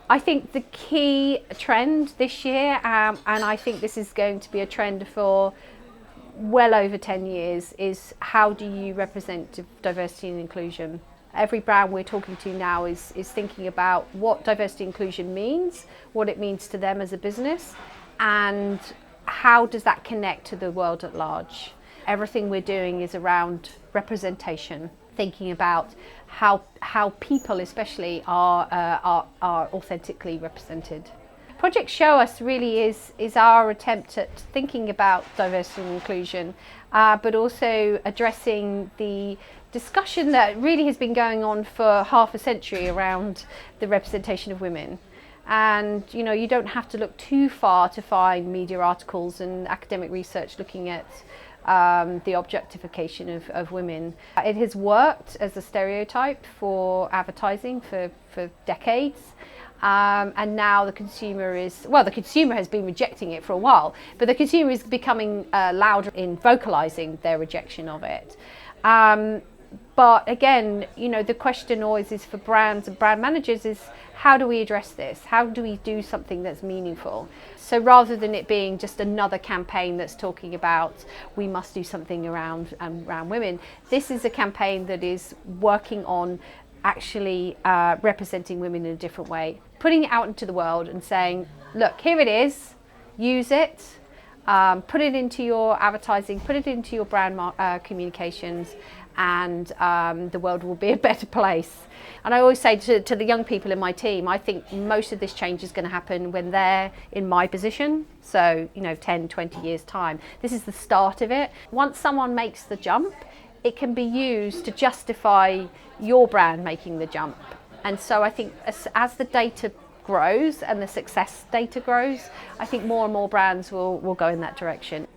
I think the key trend this year, and I think this is going to be a trend for well over 10 years, is how do you represent diversity and inclusion? Every brand we're talking to now is thinking about what diversity and inclusion means, what it means to them as a business, and how does that connect to the world at large. Everything we're doing is around representation, thinking about how people especially are authentically represented. Project Show Us really is our attempt at thinking about diversity and inclusion, but also addressing the discussion that really has been going on for half a century around the representation of women. And you don't have to look too far to find media articles and academic research looking at the objectification of women. It has worked as a stereotype for advertising for decades. And now the consumer has been rejecting it for a while, but the consumer is becoming louder in vocalizing their rejection of it. But again, the question always is for brands and brand managers is, how do we address this? How do we do something that's meaningful? So rather than it being just another campaign that's talking about we must do something around women, this is a campaign that is working on actually representing women in a different way, putting it out into the world and saying, look, here it is, use it, put it into your advertising, put it into your brand communications, and the world will be a better place. And I always say to the young people in my team, I think most of this change is going to happen when they're in my position, so 10, 20 years time. This is the start of it. Once someone makes the jump, it can be used to justify your brand making the jump. And so I think as the data grows and the success data grows, I think more and more brands will go in that direction.